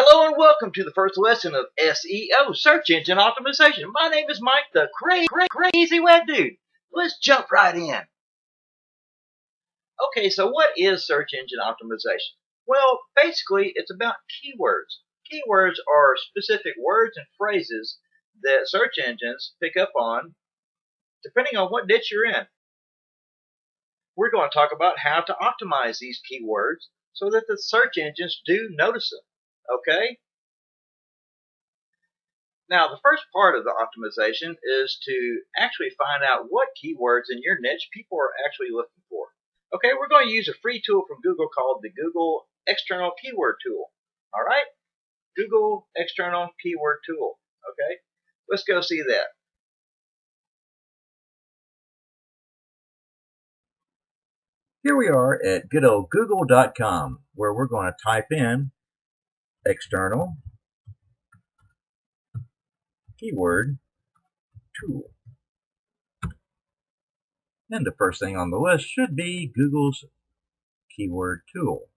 Hello and welcome to the first lesson of SEO, Search Engine Optimization. My name is Mike, the crazy web dude. Let's jump right in. Okay, so what is search engine optimization? Well, basically, it's about keywords. Keywords are specific words and phrases that search engines pick up on depending on what niche you're in. We're going to talk about how to optimize these keywords so that the search engines do notice them. Okay? Now, the first part of the optimization is to actually find out what keywords in your niche people are actually looking for. Okay, we're going to use a free tool from Google called the Google External Keyword Tool. All right, Google External Keyword Tool. Okay, let's go see that. Here we are at good old google.com, where we're going to type in external keyword tool. And the first thing on the list should be Google's keyword tool.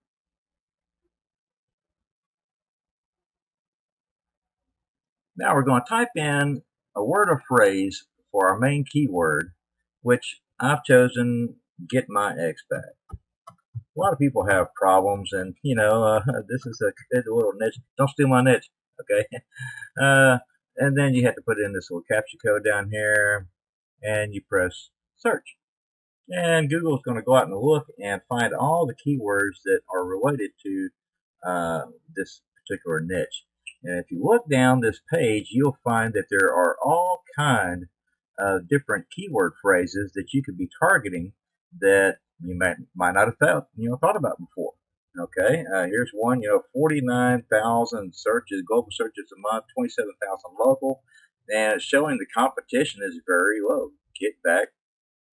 Now we're going to type in a word or phrase for our main keyword, which I've chosen get my ex back. A lot of people have problems, and this is a good little niche. Don't steal my niche, okay? And then you have to put in this little captcha code down here, and you press search. And Google is going to go out and look and find all the keywords that are related to this particular niche. And if you look down this page, you'll find that there are all kind of different keyword phrases that you could be targeting that you might not have thought about before. Okay, here's one. 49,000 searches, global searches a month, 27,000 local, and it's showing the competition is very low. Get back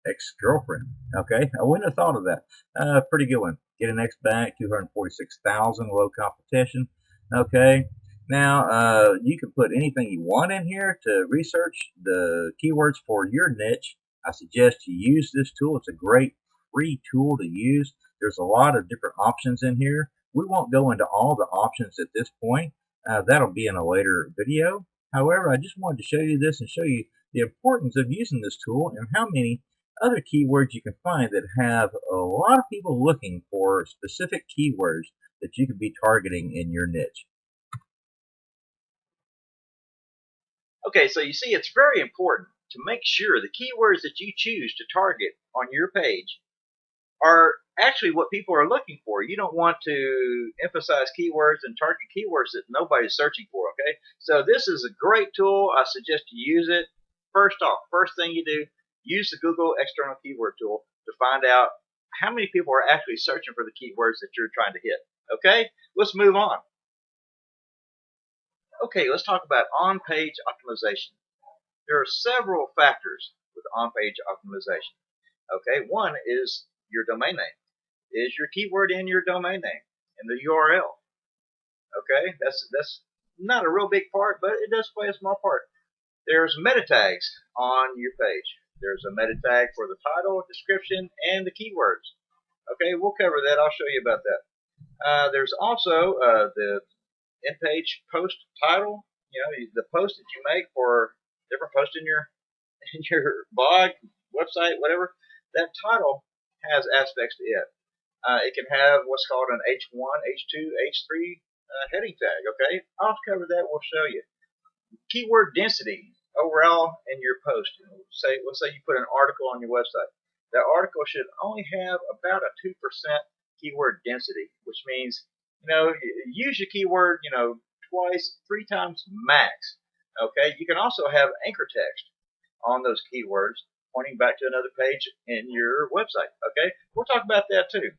ex-girlfriend. Okay, I wouldn't have thought of that. Pretty good one. Get an ex back, 246,000, low competition. Okay, now you can put anything you want in here to research the keywords for your niche. I suggest you use this tool. It's a great free tool to use. There's a lot of different options in here. We won't go into all the options at this point. That'll be in a later video. However, I just wanted to show you this and show you the importance of using this tool and how many other keywords you can find that have a lot of people looking for specific keywords that you could be targeting in your niche. Okay, so you see it's very important to make sure the keywords that you choose to target on your page are actually what people are looking for. You don't want to emphasize keywords and target keywords that nobody's searching for, okay? So this is a great tool. I suggest you use it. First off, first thing you do, use the Google External Keyword Tool to find out how many people are actually searching for the keywords that you're trying to hit. Okay, let's move on. Okay, let's talk about on-page optimization. There are several factors with on-page optimization. Okay, one is your domain name. Is your keyword in your domain name, in the URL? Okay, that's not a real big part, but it does play a small part. There's meta tags on your page. There's a meta tag for the title, description, and the keywords. Okay, we'll cover that. I'll show you about that. There's also the in-page post title. The post that you make for different posts in your blog, website, whatever. That title has aspects to it. It can have what's called an H1, H2, H3 heading tag. Okay, I'll cover that. We'll show you. Keyword density overall in your post. Let's say you put an article on your website. That article should only have about a 2% keyword density, which means use your keyword twice, 3 times max. Okay, you can also have anchor text on those keywords pointing back to another page in your website. Okay, we'll talk about that too.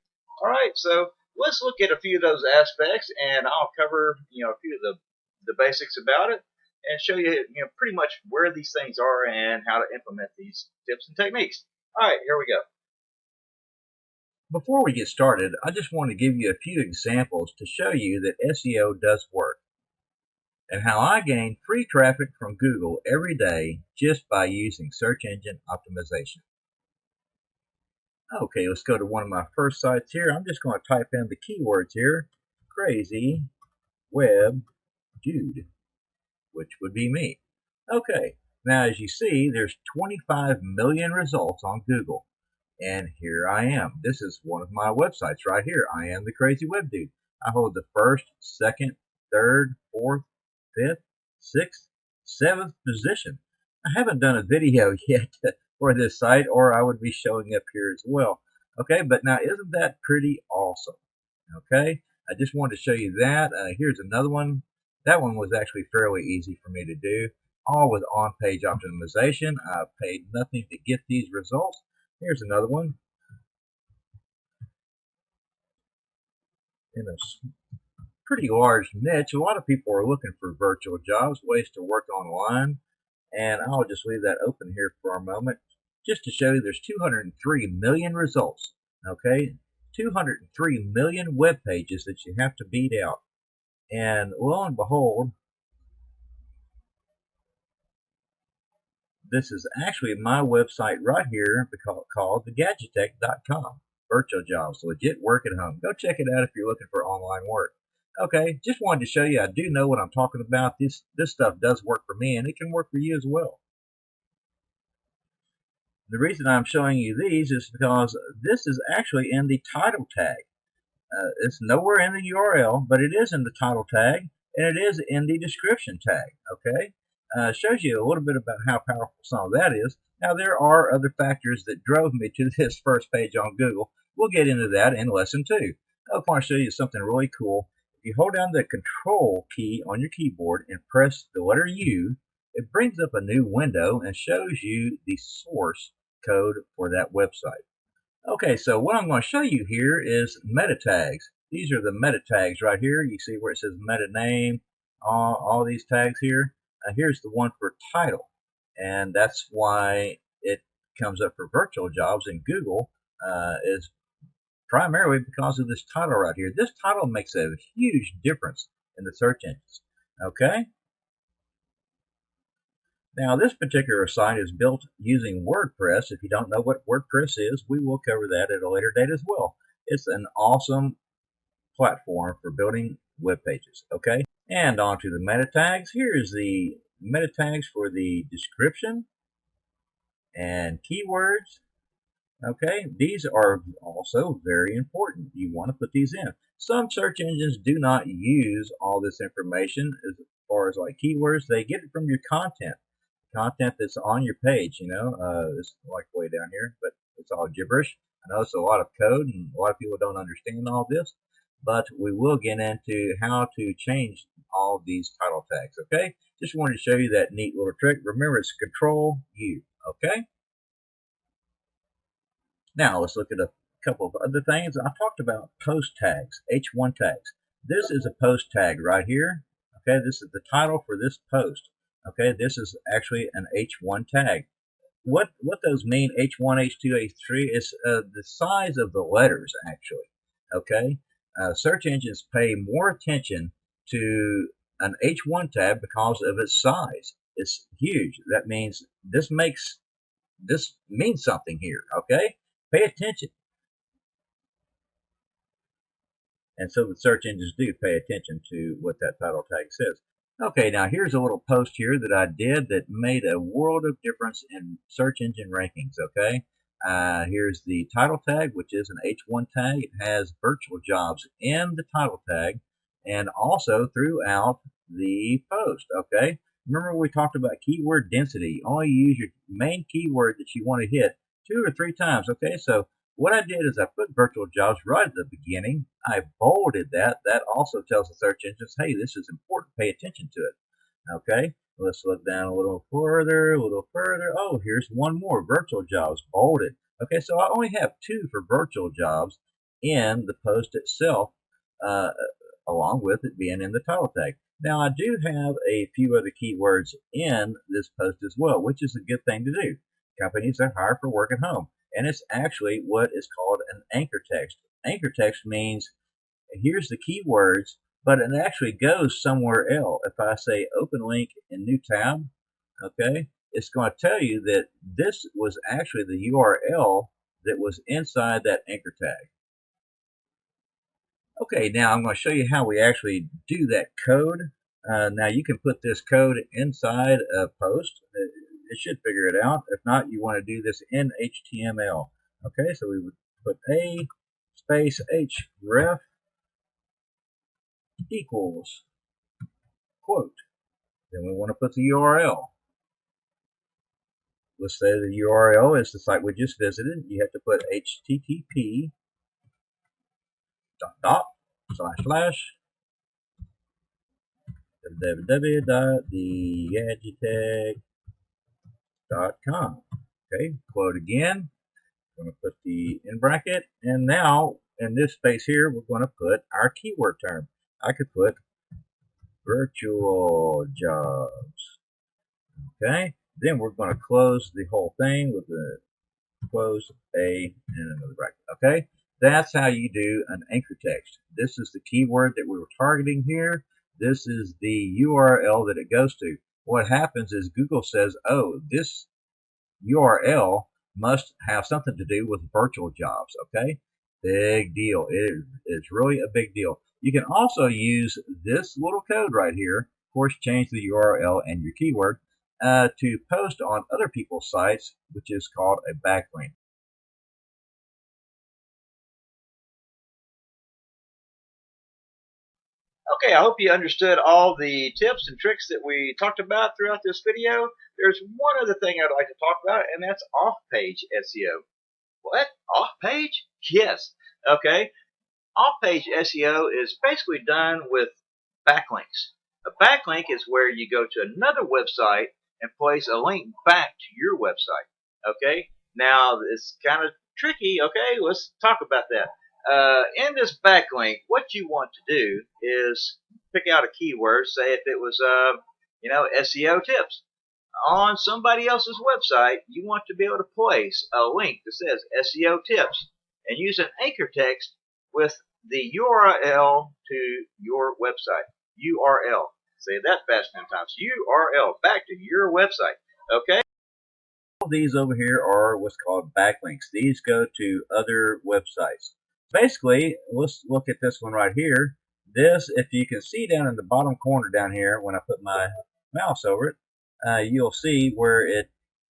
All right, so let's look at a few of those aspects, and I'll cover a few of the basics about it, and show you pretty much where these things are and how to implement these tips and techniques. All right, here we go. Before we get started, I just want to give you a few examples to show you that SEO does work and how I gain free traffic from Google every day just by using search engine optimization. Okay, let's go to one of my first sites here. I'm just going to type in the keywords here, crazy web dude, which would be me. Okay, now as you see, there's 25 million results on Google. And here I am. This is one of my websites right here. I am the Crazy Web Dude. I hold the first, second, third, fourth, fifth, sixth, seventh position. I haven't done a video yet for this site, or I would be showing up here as well. Okay, but now isn't that pretty awesome? Okay, I just wanted to show you that. Here's another one. That one was actually fairly easy for me to do, all with on-page optimization. I paid nothing to get these results. Here's another one. In a pretty large niche, a lot of people are looking for virtual jobs, ways to work online, and I'll just leave that open here for a moment just to show you there's 203 million results. Okay, 203 million web pages that you have to beat out. And lo and behold, this is actually my website right here called thegadgetech.com. Virtual jobs, legit work at home. Go check it out if you're looking for online work. Okay, just wanted to show you I do know what I'm talking about. This stuff does work for me, and it can work for you as well. The reason I'm showing you these is because this is actually in the title tag. It's nowhere in the URL, but it is in the title tag, and it is in the description tag. Okay, shows you a little bit about how powerful some of that is. Now, there are other factors that drove me to this first page on Google. We'll get into that in lesson 2. Okay, I want to show you something really cool. If you hold down the Control key on your keyboard and press the letter U, it brings up a new window and shows you the source code for that website. Okay, so what I'm going to show you here is meta tags. These are the meta tags right here. You see where it says meta name, all these tags here. Here's the one for title, and that's why it comes up for virtual jobs in Google is primarily because of this title right here. This title makes a huge difference in the search engines. Okay. Now, this particular site is built using WordPress. If you don't know what WordPress is, we will cover that at a later date as well. It's an awesome platform for building web pages. Okay, and on to the meta tags. Here's the meta tags for the description and keywords. Okay, these are also very important. You want to put these in. Some search engines do not use all this information as far as like keywords. They get it from your content that's on your page. It's like way down here, but it's all gibberish. I know it's a lot of code, and a lot of people don't understand all this, but we will get into how to change all these title tags. Okay, just wanted to show you that neat little trick. Remember, it's Control U. Okay. Now let's look at a couple of other things. I talked about post tags, H1 tags. This is a post tag right here. Okay, this is the title for this post. Okay, this is actually an H1 tag. What those mean, H1, H2, H3, is the size of the letters, actually. Okay, search engines pay more attention to an H1 tag because of its size. It's huge. That means this means something here. Okay, pay attention. And so the search engines do pay attention to what that title tag says. Okay, now here's a little post here that I did that made a world of difference in search engine rankings, okay? Here's the title tag, which is an H1 tag. It has virtual jobs in the title tag and also throughout the post, okay? Remember we talked about keyword density. Only use your main keyword that you want to hit 2 or 3 times, okay? So what I did is I put virtual jobs right at the beginning. I bolded that. That also tells the search engines, hey, this is important. Pay attention to it. Okay, let's look down a little further, Oh, here's one more, virtual jobs, bolded. Okay, so I only have 2 for virtual jobs in the post itself, along with it being in the title tag. Now, I do have a few other keywords in this post as well, which is a good thing to do. Companies that hire for work at home. And it's actually what is called an anchor text. Anchor text means here's the keywords, but it actually goes somewhere else. If I say open link in new tab, okay, it's going to tell you that this was actually the URL that was inside that anchor tag. Okay, now I'm going to show you how we actually do that code. Now you can put this code inside a post. It should figure it out. If not, you want to do this in HTML. Okay, so we would put a space href equals quote. Then we want to put the URL. Let's say the URL is the site we just visited. You have to put http / www.theagitech.com. Okay, quote again. I'm going to put the in bracket, and now in this space here, we're going to put our keyword term. I could put virtual jobs. Okay, then we're going to close the whole thing with the close a and another bracket. Okay, that's how you do an anchor text. This is the keyword that we were targeting here. This is the URL that it goes to. What happens is Google says, oh, this URL must have something to do with virtual jobs. Okay, big deal. It's really a big deal. You can also use this little code right here, of course, change the URL and your keyword to post on other people's sites, which is called a backlink. Okay, I hope you understood all the tips and tricks that we talked about throughout this video. There's one other thing I'd like to talk about, and that's off-page SEO. What? Off-page? Yes. Okay. Off-page SEO is basically done with backlinks. A backlink is where you go to another website and place a link back to your website. Okay. Now, it's kind of tricky. Okay, let's talk about that. In this backlink, what you want to do is pick out a keyword. Say if it was, SEO tips on somebody else's website. You want to be able to place a link that says SEO tips and use an anchor text with the URL to your website. URL. Say that fast 10 times. URL back to your website. Okay. All these over here are what's called backlinks. These go to other websites. Basically, let's look at this one right here. This, if you can see down in the bottom corner down here, when I put my mouse over it, you'll see where it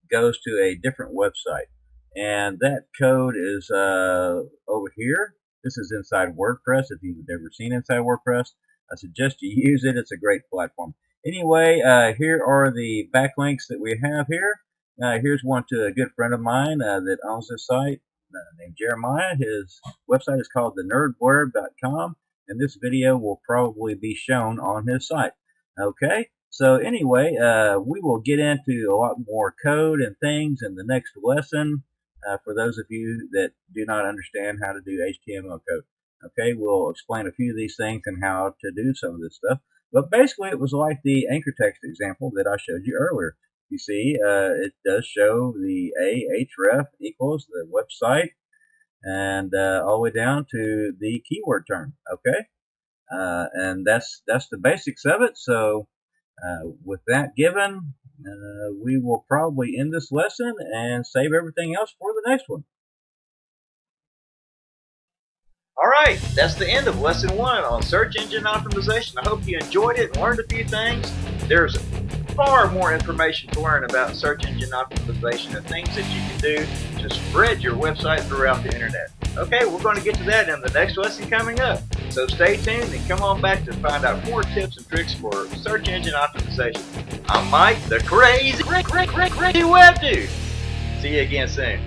goes to a different website. And that code is over here. This is inside WordPress. If you've never seen inside WordPress, I suggest you use it. It's a great platform. Anyway, here are the backlinks that we have here. Here's one to a good friend of mine that owns this site named Jeremiah. His website is called thenerdblurb.com, and this video will probably be shown on his site. Okay, so anyway, we will get into a lot more code and things in the next lesson for those of you that do not understand how to do HTML code. Okay, we'll explain a few of these things and how to do some of this stuff. But basically, it was like the anchor text example that I showed you earlier. You see, it does show the href equals the website and all the way down to the keyword term. Okay, and that's the basics of it. So with that given, we will probably end this lesson and save everything else for the next one. Alright, that's the end of lesson 1 on search engine optimization. I hope you enjoyed it and learned a few things. There's far more information to learn about search engine optimization and things that you can do to spread your website throughout the internet. Okay, we're going to get to that in the next lesson coming up. So stay tuned and come on back to find out more tips and tricks for search engine optimization. I'm Mike, the crazy web dude. See you again soon.